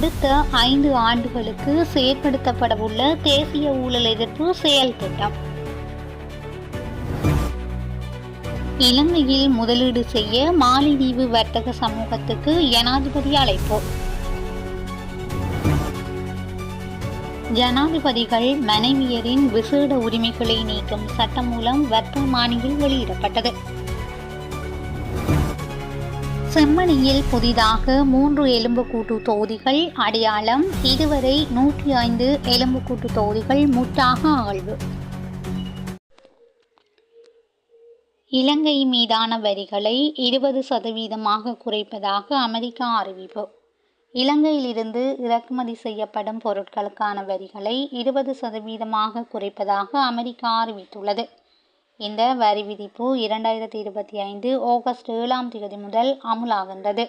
அடுத்த 5 ஆண்டுகளுக்கு செயற்படுத்தப்படவுள்ள தேசிய ஊழல் எதிர்ப்பு செயல் திட்டம். இலங்கையில் முதலீடு செய்ய மாலைதீவு வர்த்தக சமூகத்துக்கு ஜனாதிபதி அழைப்பு. ஜனாதிபதிகள் மனைவியரின் விசேட உரிமைகளை நீக்கும் சட்டமூலம் வர்த்தமானியில் வெளியிடப்பட்டது. செம்மணியில் புதிதாக 3 எலும்புக்கூட்டு தொகுதிகள் அடையாளம். இதுவரை 105 எலும்புக்கூட்டு தொகுதிகள் முற்றாக ஆழ்வு. இலங்கை மீதான வரிகளை 20% குறைப்பதாக அமெரிக்கா அறிவிப்பு. இலங்கையிலிருந்து இறக்குமதி செய்யப்படும் பொருட்களுக்கான வரிகளை 20% குறைப்பதாக அமெரிக்கா அறிவித்துள்ளது. இந்த வரி விதிப்பு 2025 ஆகஸ்ட் 7 முதல் அமுலாகின்றது.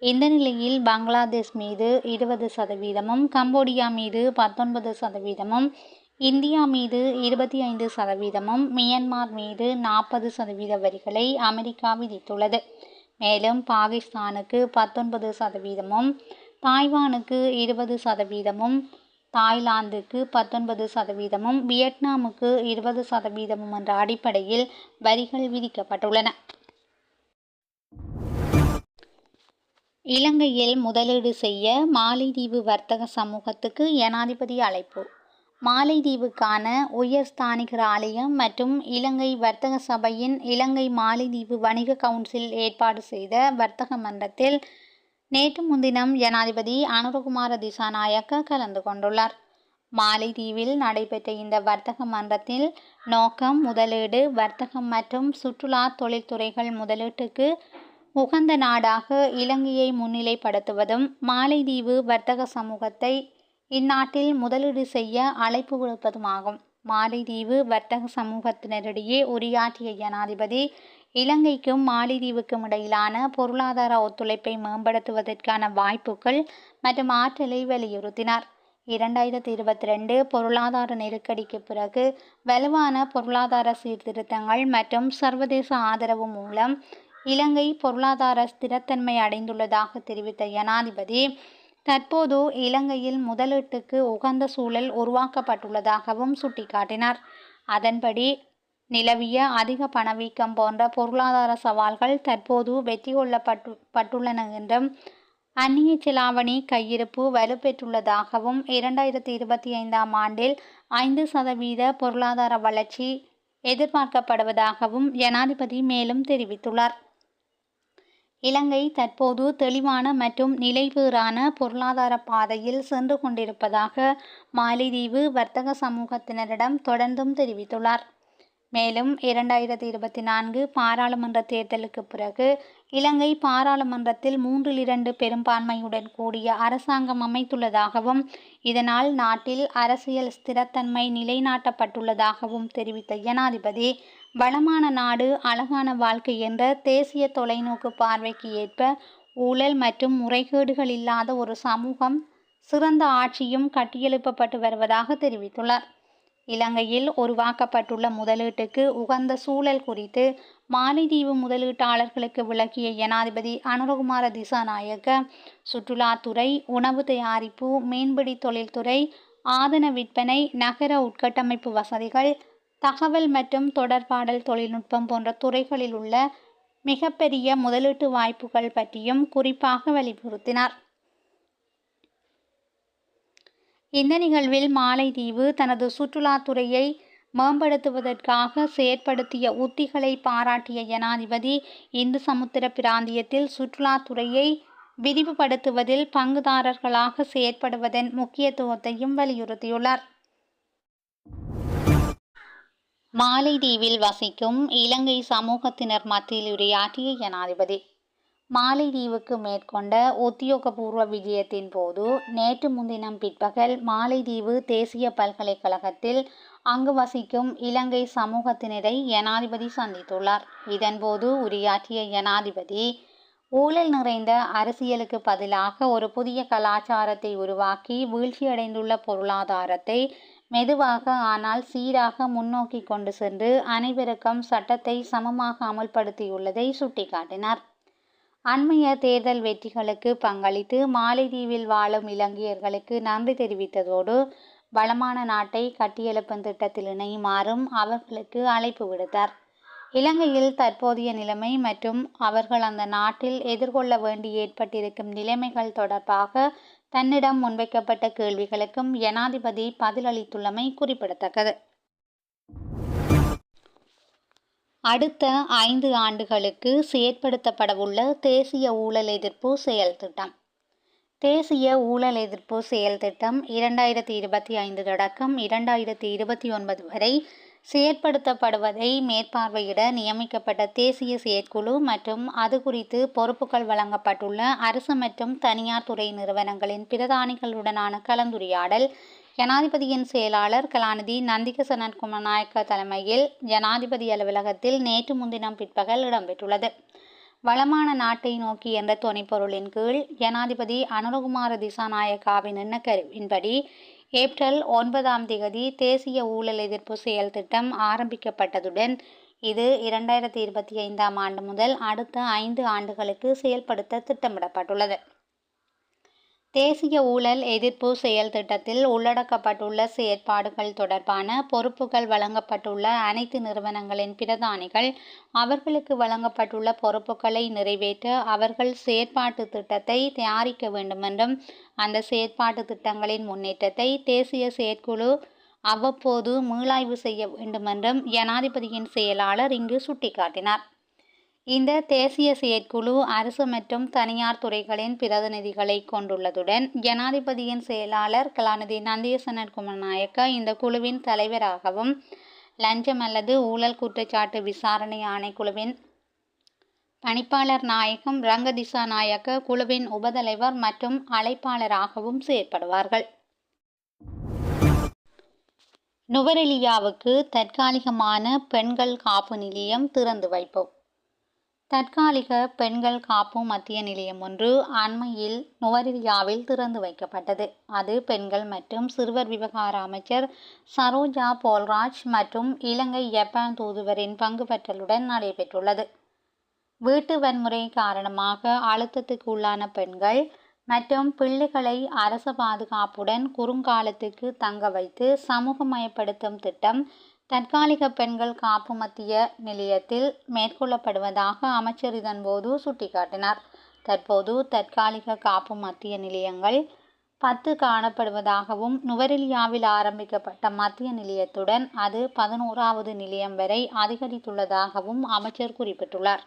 இந்த நிலையில் பங்களாதேஷ் மீது 20%, கம்போடியா மீது 19%, இந்தியா மீது 25%, மியான்மர் மீது 40% வரிகளை அமெரிக்கா விதித்துள்ளது. மேலும் பாகிஸ்தானுக்கு 19%, தாய்வானுக்கு 20%, தாய்லாந்துக்கு 19%, வியட்நாமுக்கு 20% என்ற அடிப்படையில் வரிகள் விதிக்கப்பட்டுள்ளன. இலங்கையில் முதலீடு செய்ய மாலைதீவு வர்த்தக சமூகத்துக்கு ஜனாதிபதி அழைப்பு. மாலைதீவுக்கான உயர்ஸ்தானிகர் ஆலயம் மற்றும் இலங்கை வர்த்தக சபையின் இலங்கை மாலைதீவு வணிக கவுன்சில் ஏற்பாடு செய்த வர்த்தக மன்றத்தில் நேற்று முன்தினம் ஜனாதிபதி அனுரகுமார திசாநாயக்க கலந்து கொண்டுள்ளார். மாலைதீவில் நடைபெற்ற இந்த வர்த்தக மன்றத்தில் நோக்கம் முதலீடு, வர்த்தகம் மற்றும் சுற்றுலா தொழில்துறைகள் முதலீட்டுக்கு உகந்த நாடாக இலங்கையை முன்னிலைப்படுத்துவதும், மாலைதீவு வர்த்தக சமூகத்தை இந்நாட்டில் முதலீடு செய்ய அழைப்பு விடுப்பதுமாகும். மாலைதீவு வர்த்தக சமூகத்தினரிடையே உரையாற்றிய ஜனாதிபதி இலங்கைக்கும் மாலைதீவுக்கும் இடையிலான பொருளாதார ஒத்துழைப்பை மேம்படுத்துவதற்கான வாய்ப்புகள் மற்றும் ஆற்றலை வலியுறுத்தினார். 2022 பொருளாதார நெருக்கடிக்கு பிறகு வலுவான பொருளாதார சீர்திருத்தங்கள் மற்றும் சர்வதேச ஆதரவு மூலம் இலங்கை பொருளாதார ஸ்திரத்தன்மை அடைந்துள்ளதாக தெரிவித்த ஜனாதிபதி, தற்போது இலங்கையில் முதலீட்டுக்கு உகந்த சூழல் உருவாக்கப்பட்டுள்ளதாகவும் சுட்டிக்காட்டினார். அதன்படி நிலவிய அதிக பணவீக்கம் போன்ற பொருளாதார சவால்கள் தற்போது வெற்றி கொள்ளப்பட்டுள்ளன என்றும், அந்நிய செலாவணி கையிருப்பு வலுப்பெற்றுள்ளதாகவும், 2025 ஆண்டில் 5% பொருளாதார வளர்ச்சி எதிர்பார்க்கப்படுவதாகவும் ஜனாதிபதி மேலும் தெரிவித்துள்ளார். இலங்கை தற்போது தெளிவான மற்றும் நிலைபேறான பொருளாதார பாதையில் சென்று கொண்டிருப்பதாக மாலைதீவு வர்த்தக சமூகத்தினரிடம் தொடர்ந்தும் தெரிவித்துள்ளார். மேலும் 2024 பாராளுமன்ற தேர்தலுக்கு பிறகு இலங்கை பாராளுமன்றத்தில் 3/2 பெரும்பான்மையுடன் கூடிய அரசாங்கம் அமைத்துள்ளதாகவும், இதனால் நாட்டில் அரசியல் ஸ்திரத்தன்மை நிலைநாட்டப்பட்டுள்ளதாகவும் தெரிவித்த ஜனாதிபதி, வளமான நாடு அழகான வாழ்க்கை என்ற தேசிய தொலைநோக்கு பார்வைக்கு ஏற்ப ஊழல் மற்றும் முறைகேடுகள் இல்லாத ஒரு சமூகம், சிறந்த ஆட்சியும் கட்டியெழுப்பப்பட்டு வருவதாக தெரிவித்துள்ளார். இலங்கையில் உருவாக்கப்பட்டுள்ள முதலீட்டுக்கு உகந்த சூழல் குறித்து மாலைதீவு முதலீட்டாளர்களுக்கு விளக்கிய ஜனாதிபதி அனுரகுமார திசாநாயக்க, சுற்றுலாத்துறை, உணவு தயாரிப்பு, மீன்பிடி தொழில்துறை, ஆதன விற்பனை, நகர உட்கட்டமைப்பு வசதிகள், தகவல் மற்றும் தொடர்பாடல் தொழில்நுட்பம் போன்ற துறைகளில் உள்ள மிகப்பெரிய முதலீட்டு வாய்ப்புகள் பற்றியும் குறிப்பாக வலியுறுத்தினார். இந்த நிகழ்வில் மாலைதீவு தனது சுற்றுலாத்துறையை மேம்படுத்துவதற்காக செயற்படுத்திய உத்திகளை பாராட்டிய ஜனாதிபதி, இந்து சமுத்திர பிராந்தியத்தில் சுற்றுலாத்துறையை விரிவுபடுத்துவதில் பங்குதாரர்களாக செயற்படுவதன் முக்கியத்துவத்தையும் வலியுறுத்தியுள்ளார். மாலைதீவில் வசிக்கும் இலங்கை சமூகத்தினர் மத்தியில் உரையாற்றிய ஜனாதிபதி, மாலைதீவுக்கு மேற்கொண்ட உத்தியோகபூர்வ விஜயத்தின் போது நேற்று முன்தினம் பிற்பகல் மாலைதீவு தேசிய பல்கலைக்கழகத்தில் அங்கு வசிக்கும் இலங்கை சமூகத்தினரை ஜனாதிபதி சந்தித்துள்ளார். இதன்போது உரையாற்றிய ஜனாதிபதி, ஊழல் நிறைந்த அரசியலுக்கு பதிலாக ஒரு புதிய கலாச்சாரத்தை உருவாக்கி வீழ்ச்சியடைந்துள்ள பொருளாதாரத்தை மெதுவாக ஆனால் சீராக முன்னோக்கி கொண்டு சென்று அனைவருக்கும் சட்டத்தை சமமாக அமல்படுத்தியுள்ளதை சுட்டிக்காட்டினார். அண்மைய தேர்தல் வெற்றிகளுக்கு பங்களித்து மாலைதீவில் வாழும் இலங்கையர்களுக்கு நன்றி தெரிவித்ததோடு வளமான நாட்டை கட்டியெழுப்பும் திட்டத்தில் இணையுமாறும் அவர்களுக்கு அழைப்பு விடுத்தார். இலங்கையில் தற்போதைய நிலைமை மற்றும் அவர்கள் அந்த நாட்டில் எதிர்கொள்ள வேண்டி ஏற்பட்டிருக்கும் நிலைமைகள் தொடர்பாக தன்னிடம் முன்வைக்கப்பட்ட கேள்விகளுக்கும் ஜனாதிபதி பதிலளித்துள்ளமை குறிப்பிடத்தக்கது. அடுத்த 5 ஆண்டுகளுக்கு செயற்படுத்தப்படவுள்ள தேசிய ஊழல் எதிர்ப்பு செயல் திட்டம். தேசிய ஊழல் எதிர்ப்பு செயல் திட்டம் 2025 தொடக்கம் 2029 வரை செயற்படுத்தப்படுவதை மேற்பார்வையிட நியமிக்கப்பட்ட தேசிய செயற்குழு மற்றும் அது குறித்து பொறுப்புகள் வழங்கப்பட்டுள்ள அரசு மற்றும் தனியார் துறை நிறுவனங்களின் பிரதானிகளுடனான கலந்துரையாடல் ஜனாதிபதியின் செயலாளர் கலாநிதி நந்திக சனத்குமாரநாயக்க தலைமையில் ஜனாதிபதி அலுவலகத்தில் நேற்று முன்தினம் பிற்பகல் இடம்பெற்றுள்ளது. வளமான நாட்டை நோக்கி என்ற துணைப்பொருளின் கீழ் ஜனாதிபதி அனுரகுமார திசாநாயக்காவின் எண்ணக்கருவின்படி ஏப்ரல் 9 தேசிய ஊழல் எதிர்ப்பு செயல் திட்டம் ஆரம்பிக்கப்பட்டதுடன் இது 2025 ஆண்டு முதல் அடுத்த 5 ஆண்டுகளுக்கு செயல்படுத்த திட்டமிடப்பட்டுள்ளது. தேசிய ஊழல் எதிர்ப்பு செயல் திட்டத்தில் உள்ளடக்கப்பட்டுள்ள செயற்பாடுகள் தொடர்பான பொறுப்புகள் வழங்கப்பட்டுள்ள அனைத்து நிறுவனங்களின் பிரதானிகள் அவர்களுக்கு வழங்கப்பட்டுள்ள பொறுப்புகளை நிறைவேற்ற அவர்கள் செயற்பாட்டு திட்டத்தை தயாரிக்க வேண்டுமென்றும் அந்த செயற்பாட்டு திட்டங்களின் முன்னேற்றத்தை தேசிய செயற்குழு அவ்வப்போது மீளாய்வு செய்ய வேண்டுமென்றும் ஜனாதிபதியின் செயலாளர் இங்கு சுட்டிக்காட்டினார். இந்த தேசிய செயற்குழு அரசு மற்றும் தனியார் துறைகளின் பிரதிநிதிகளை கொண்டுள்ளதுடன் ஜனாதிபதியின் செயலாளர் கலாநிதி நந்திக சனத்குமாரநாயக்க இந்த குழுவின் தலைவராகவும் லஞ்சம் அல்லது ஊழல் குற்றச்சாட்டு விசாரணை ஆணைக்குழுவின் பணிப்பாளர் நாயகம் ரங்க திசாநாயக்க குழுவின் உபதலைவர் மற்றும் அழைப்பாளராகவும் செயற்படுவார்கள். நுவரெலியாவுக்கு தற்காலிகமான பெண்கள் காப்பு நிலையம் திறந்து வைப்பு. தற்காலிக பெண்கள் காப்பு மத்திய நிலையம் ஒன்று அண்மையில் நுவரெலியாவில் திறந்து வைக்கப்பட்டது. அது பெண்கள் மற்றும் சிறுவர் விவகார அமைச்சர் சரோஜா போல்ராஜ் மற்றும் இலங்கை ஜப்பான் தூதுவரின் பங்கு பெற்றலுடன் நடைபெற்றுள்ளது. வீட்டு வன்முறை காரணமாக அழுத்தத்துக்கு உள்ளான பெண்கள் மற்றும் பிள்ளைகளை அரச பாதுகாப்புடன் குறுங்காலத்துக்கு தங்க வைத்து சமூகமயப்படுத்தும் திட்டம் தற்காலிக பெண்கள் காப்பு மத்திய நிலையத்தில் மேற்கொள்ளப்படுவதாக அமைச்சர் இதன்போது சுட்டிக்காட்டினார். தற்போது தற்காலிக காப்பு மத்திய நிலையங்கள் 10 காணப்படுவதாகவும் நுவரெலியாவில் ஆரம்பிக்கப்பட்ட மத்திய நிலையத்துடன் அது 11வது நிலையம் வரை அதிகரித்துள்ளதாகவும் அமைச்சர் குறிப்பிட்டுள்ளார்.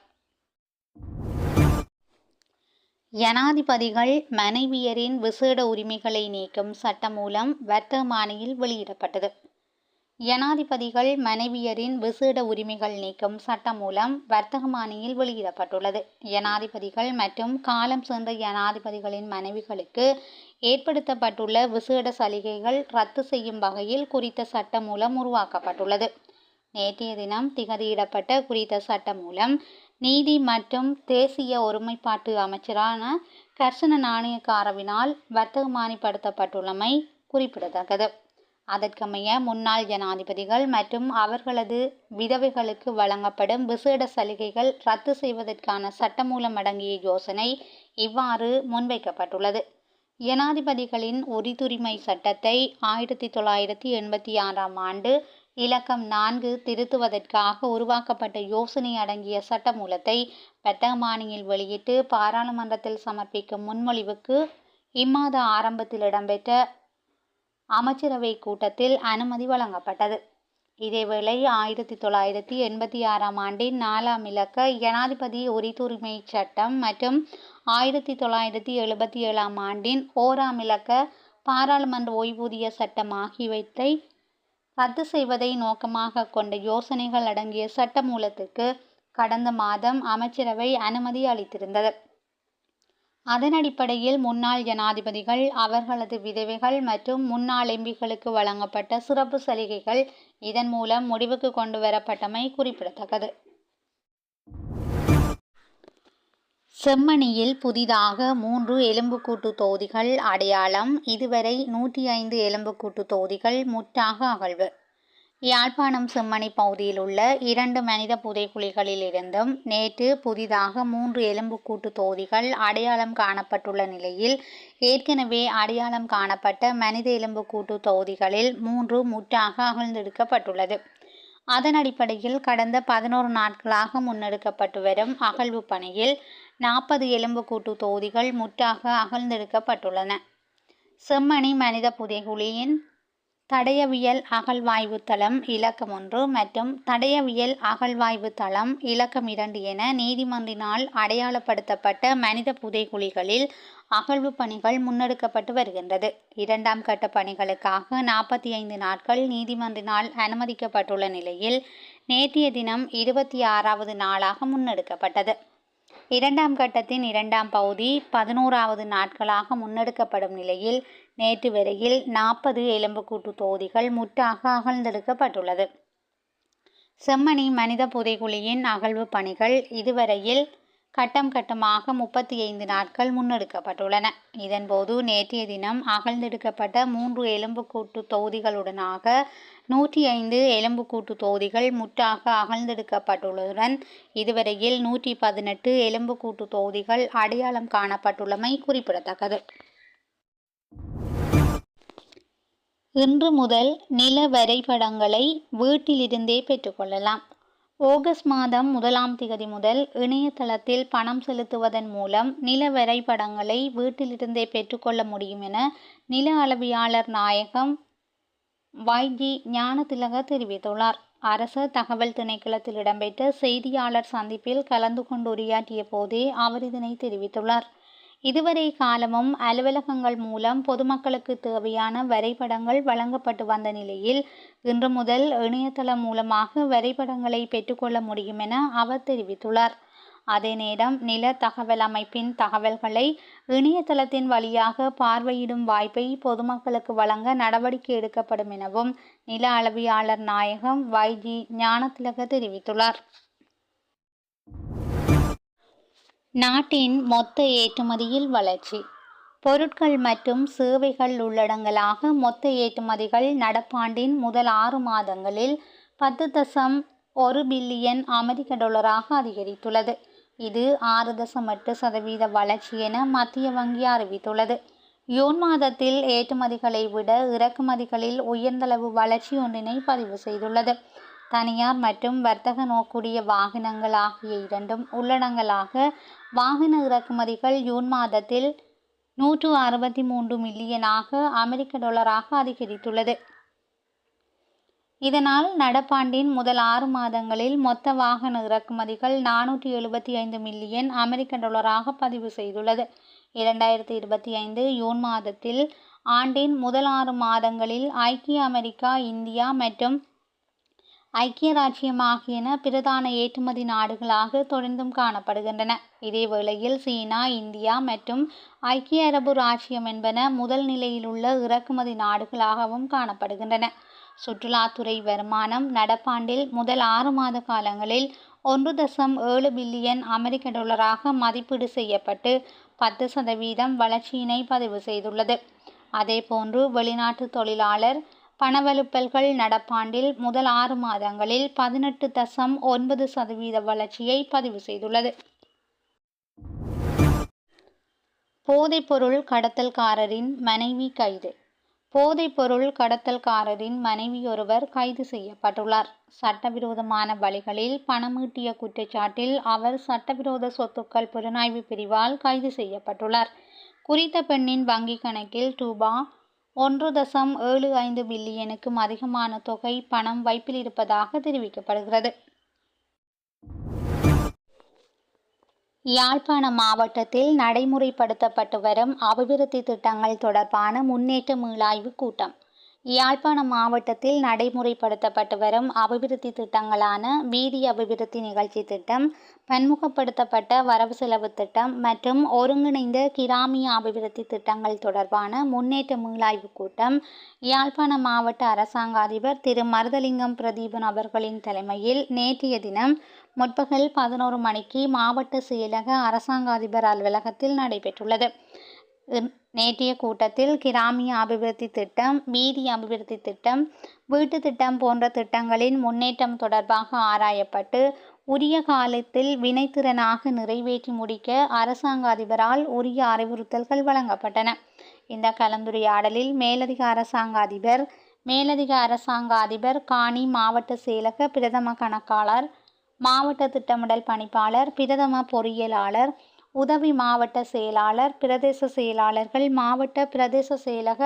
ஜனாதிபதிகள் மனைவியரின் விசேட உரிமைகளை நீக்கும் சட்டமூலம் வர்த்தமானியில் வெளியிடப்பட்டது. ஜனாதிபதிகள் மனைவியரின் விசேட உரிமைகள் நீக்கும் சட்டமூலம் வர்த்தமானியில் வெளியிடப்பட்டுள்ளது. ஜனாதிபதிகள் மற்றும் காலம் சென்ற ஜனாதிபதிகளின் மனைவிகளுக்கு ஏற்படுத்தப்பட்டுள்ள விசேட சலுகைகள் ரத்து செய்யும் வகையில் குறித்த சட்டமூலம் உருவாக்கப்பட்டுள்ளது. நேற்றைய தினம் திகதியிடப்பட்ட குறித்த சட்டமூலம் நீதி மற்றும் தேசிய ஒருமைப்பாட்டு அமைச்சரான கர்சன நாணயக்காரவினால் வர்த்தமானிப்படுத்தப்பட்டுள்ளமை குறிப்பிடத்தக்கது. அதற்கமைய முன்னாள் ஜனாதிபதிகள் மற்றும் அவர்களது விதவைகளுக்கு வழங்கப்படும் விசேட சலுகைகள் ரத்து செய்வதற்கான சட்டமூலம் அடங்கிய யோசனை இவ்வாறு முன்வைக்கப்பட்டுள்ளது. ஜனாதிபதிகளின் உரித்துரிமை சட்டத்தை 1986 ஆண்டு இலக்கம் 4 திருத்துவதற்காக உருவாக்கப்பட்ட யோசனை அடங்கிய சட்டமூலத்தை வர்த்தமானியில் வெளியிட்டு பாராளுமன்றத்தில் சமர்ப்பிக்கும் முன்மொழிவுக்கு இம்மாத ஆரம்பத்தில் இடம்பெற்ற அமைச்சரவை கூட்டத்தில் அனுமதி வழங்கப்பட்டது. இதேவேளை 1986 ஆண்டின் 4ஆம் இலக்க ஜனாதிபதி உரித்துரிமை சட்டம் மற்றும் 1977 ஆண்டின் 1ஆம் இலக்க பாராளுமன்ற ஓய்வூதிய சட்டம் ஆகியவற்றை ரத்து செய்வதை நோக்கமாக கொண்ட யோசனைகள் அடங்கிய சட்டமூலத்துக்கு கடந்த மாதம் அமைச்சரவை அனுமதி அளித்திருந்தது. அதன் அடிப்படையில் முன்னாள் ஜனாதிபதிகள் அவர்களது விதவைகள் மற்றும் முன்னாள் எம்பிக்களுக்கு வழங்கப்பட்ட சிறப்பு சலுகைகள் இதன் மூலம் முடிவுக்கு கொண்டு வரப்பட்டமை குறிப்பிடத்தக்கது. செம்மணியில் புதிதாக 3 எலும்புக்கூட்டு தொகுதிகள் அடையாளம். இதுவரை 105 எலும்புக்கூட்டு தொகுதிகள் முற்றாக அகழ்வு. யாழ்ப்பாணம் செம்மணி பகுதியில் உள்ள 2 மனித புதைகுழிகளிலிருந்தும் நேற்று புதிதாக 3 எலும்புக்கூட்டு தொகுதிகள் அடையாளம் காணப்பட்டுள்ள நிலையில், ஏற்கனவே அடையாளம் காணப்பட்ட மனித எலும்புக்கூட்டு தொகுதிகளில் 3 முற்றாக அகழ்ந்தெடுக்கப்பட்டுள்ளது. அதன் அடிப்படையில் கடந்த 11 நாட்களாக முன்னெடுக்கப்பட்டு வரும் அகழ்வு பணியில் 40 எலும்புக்கூட்டு தொகுதிகள் முற்றாக அகழ்ந்தெடுக்கப்பட்டுள்ளன. செம்மணி மனித புதைகுழியின் தடயவியல் அகழ்வாய்வு தளம் இலக்கம் 1 மற்றும் தடயவியல் அகழ்வாய்வு தளம் இலக்கம் 2 என நீதிமன்றினால் அடையாளப்படுத்தப்பட்ட மனித புதைகுழிகளில் அகழ்வு பணிகள் முன்னெடுக்கப்பட்டு வருகின்றது. 2ஆம் கட்ட பணிகளுக்காக 45 நாட்கள் நீதிமன்றினால் அனுமதிக்கப்பட்டுள்ள நிலையில், நேற்றைய தினம் 26வது நாளாக முன்னெடுக்கப்பட்டது. 2ஆம் கட்டத்தின் 2ஆம் பகுதி 11வது நாட்களாக முன்னெடுக்கப்படும் நிலையில், நேற்று வரையில் 40 எலும்புக்கூட்டு தொகுதிகள் முற்றாக அகழ்ந்தெடுக்கப்பட்டுள்ளது. செம்மணி மனித புதைகுழியின் அகழ்வு பணிகள் இதுவரையில் கட்டம் கட்டமாக 35 நாட்கள் முன்னெடுக்கப்பட்டுள்ளன. இதன்போது நேற்றைய தினம் அகழ்ந்தெடுக்கப்பட்ட 3 எலும்புக்கூட்டு தொகுதிகளுடனாக 105 எலும்புக்கூட்டு தொகுதிகள் முற்றாக அகழ்ந்தெடுக்கப்பட்டுள்ளதுடன், இதுவரையில் 118 எலும்புக்கூட்டு தொகுதிகள் அடையாளம் காணப்பட்டுள்ளமை குறிப்பிடத்தக்கது. இன்று முதல் நில வரைபடங்களை வீட்டிலிருந்தே பெற்றுக்கொள்ளலாம். ஆகஸ்ட் மாதம் 1ஆம் திகதி முதல் இணையதளத்தில் பணம் செலுத்துவதன் மூலம் நில வரைபடங்களை வீட்டிலிருந்தே பெற்றுக்கொள்ள முடியும் என நில அளவையாளர் நாயகம் வைஜி ஞானதிலக தெரிவித்துள்ளார். அரச தகவல் திணைக்களத்தில் இடம்பெற்ற செய்தியாளர் சந்திப்பில் கலந்து கொண்டு உரையாற்றிய போதே அவர் இதனை தெரிவித்துள்ளார். இதுவரை காலமும் அலுவலகங்கள் மூலம் பொதுமக்களுக்கு தேவையான வரைபடங்கள் வழங்கப்பட்டு வந்த நிலையில், இன்று முதல் இணையதளம் மூலமாக வரைபடங்களை பெற்றுக்கொள்ள முடியும் என அவர் தெரிவித்துள்ளார். அதே நேரம் நில தகவல் அமைப்பின் தகவல்களை இணையதளத்தின் வழியாக பார்வையிடும் வாய்ப்பை பொதுமக்களுக்கு வழங்க நடவடிக்கை எடுக்கப்படும் எனவும் நில அளவையாளர் நாயகம் வைஜி ஞானதிலக தெரிவித்துள்ளார். நாட்டின் மொத்த ஏற்றுமதியில் வளர்ச்சி. பொருட்கள் மற்றும் சேவைகள் உள்ளடங்கலாக மொத்த ஏற்றுமதிகள் நடப்பாண்டின் முதல் 6 மாதங்களில் 10.1 பில்லியன் அமெரிக்க டாலராக அதிகரித்துள்ளது. இது 6.8% வளர்ச்சி என மத்திய வங்கி அறிவித்துள்ளது. ஜூன் மாதத்தில் ஏற்றுமதிகளை விட இறக்குமதிகளில் உயர்ந்தளவு வளர்ச்சி ஒன்றினை பதிவு செய்துள்ளது. தனியார் மற்றும் வர்த்தக நோக்குடைய வாகனங்கள் ஆகிய இரண்டும் உள்ளடங்கலாக வாகன இறக்குமதிகள் ஜூன் மாதத்தில் 163 மில்லியனாக அமெரிக்க டாலராக அதிகரித்துள்ளது. இதனால் நடப்பாண்டின் முதல் 6 மாதங்களில் மொத்த வாகன இறக்குமதிகள் 475 மில்லியன் அமெரிக்க டாலராக பதிவு செய்துள்ளது. 2025 ஜூன் மாதத்தில் ஆண்டின் முதல் 6 மாதங்களில் ஐக்கிய அமெரிக்கா, இந்தியா மற்றும் ஐக்கிய ராச்சியம் ஆகியன பிரதான ஏற்றுமதி நாடுகளாக தொடர்ந்தும் காணப்படுகின்றன. இதேவேளையில் சீனா, இந்தியா மற்றும் ஐக்கிய அரபு ராச்சியம் என்பன முதல் நிலையில் உள்ள இறக்குமதி நாடுகளாகவும் காணப்படுகின்றன. சுற்றுலாத்துறை வருமானம் நடப்பாண்டில் முதல் 6 மாத காலங்களில் 1.7 பில்லியன் அமெரிக்க டாலராக மதிப்பீடு செய்யப்பட்டு 10% வளர்ச்சியினை பதிவு செய்துள்ளது. அதேபோன்று வெளிநாட்டு தொழிலாளர் பணவலுப்பல்கள் நடப்பாண்டில் முதல் 6 மாதங்களில் 18.9% வளர்ச்சியை பதிவு செய்துள்ளது. போதைப்பொருள் கடத்தல்காரரின் மனைவி கைது. போதைப்பொருள் கடத்தல்காரரின் மனைவியொருவர் கைது செய்யப்பட்டுள்ளார். சட்டவிரோதமான வழிகளில் பணமீட்டிய குற்றச்சாட்டில் அவர் சட்டவிரோத சொத்துக்கள் புலனாய்வு பிரிவால் கைது செய்யப்பட்டுள்ளார். குறித்த பெண்ணின் வங்கிக் கணக்கில் ரூபா 1.75 பில்லியனுக்கும் அதிகமான தொகை பணம் வைப்பில் இருப்பதாக தெரிவிக்கப்படுகிறது. யாழ்ப்பாண மாவட்டத்தில் நடைமுறைப்படுத்தப்பட்டு வரும் அபிவிருத்தி திட்டங்கள் தொடர்பான முன்னேற்ற மீளாய்வு கூட்டம். யாழ்ப்பாண மாவட்டத்தில் நடைமுறைப்படுத்தப்பட்டு வரும் அபிவிருத்தி திட்டங்களான வீதி அபிவிருத்தி நிகழ்ச்சி திட்டம், பன்முகப்படுத்தப்பட்ட வரவு செலவு திட்டம் மற்றும் ஒருங்கிணைந்த கிராமிய அபிவிருத்தி திட்டங்கள் தொடர்பான முன்னேற்ற மீளாய்வு கூட்டம் யாழ்ப்பாண மாவட்ட அரசாங்க அதிபர் திரு மருதலிங்கம் பிரதீபன் அவர்களின் தலைமையில் நேற்றைய தினம் முற்பகல் 11 மணிக்கு மாவட்ட செயலக அரசாங்க அதிபர் அலுவலகத்தில் நடைபெற்றுள்ளது. நேற்றைய கூட்டத்தில் கிராமிய அபிவிருத்தி திட்டம், வீதி அபிவிருத்தி திட்டம், வீட்டு திட்டம் போன்ற திட்டங்களின் முன்னேற்றம் தொடர்பாக ஆராயப்பட்டு உரிய காலத்தில் வினைத்திறனாக நிறைவேற்றி முடிக்க அரசாங்க அதிபரால் உரிய அறிவுறுத்தல்கள் வழங்கப்பட்டன. இந்த கலந்துரையாடலில் மேலதிக அரசாங்க அதிபர், காணி மாவட்ட செயலக பிரதம கணக்காளர், மாவட்ட திட்டமிடல் பணிப்பாளர், பிரதம பொறியியலாளர், உதவி மாவட்ட செயலாளர், பிரதேச செயலாளர்கள், மாவட்ட பிரதேச செயலக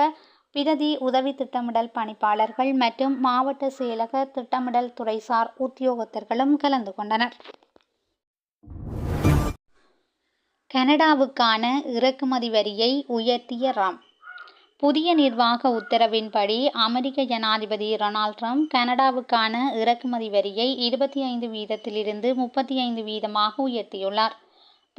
பிரதி உதவி திட்டமிடல் பணிப்பாளர்கள் மற்றும் மாவட்ட செயலக திட்டமிடல் துறைசார் உத்தியோகத்தர்களும் கலந்து கொண்டனர். கனடாவுக்கான இறக்குமதி வரியை உயர்த்திய ட்ரம்ப். புதிய நிர்வாக உத்தரவின்படி அமெரிக்க ஜனாதிபதி டொனால்ட் ட்ரம்ப் கனடாவுக்கான இறக்குமதி வரியை 25% 35% உயர்த்தியுள்ளார்.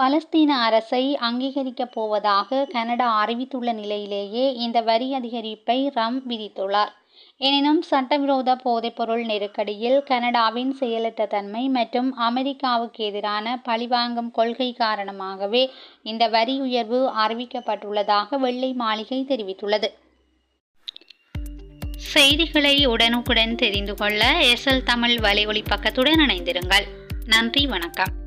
பலஸ்தீன அரசை அங்கீகரிக்கப் போவதாக கனடா அறிவித்துள்ள நிலையிலேயே இந்த வரி அதிகரிப்பை ட்ரம்ப் விதித்துள்ளார். எனினும் சட்டவிரோத போதைப்பொருள் நெருக்கடியில் கனடாவின் செயலற்ற தன்மை மற்றும் அமெரிக்காவுக்கு எதிரான பழிவாங்கும் கொள்கை காரணமாகவே இந்த வரி உயர்வு அறிவிக்கப்பட்டுள்ளதாக வெள்ளை மாளிகை தெரிவித்துள்ளது. செய்திகளை உடனுக்குடன் தெரிந்து கொள்ள SL தமிழ் வலையொலி பக்கத்துடன் இணைந்திருங்கள். நன்றி, வணக்கம்.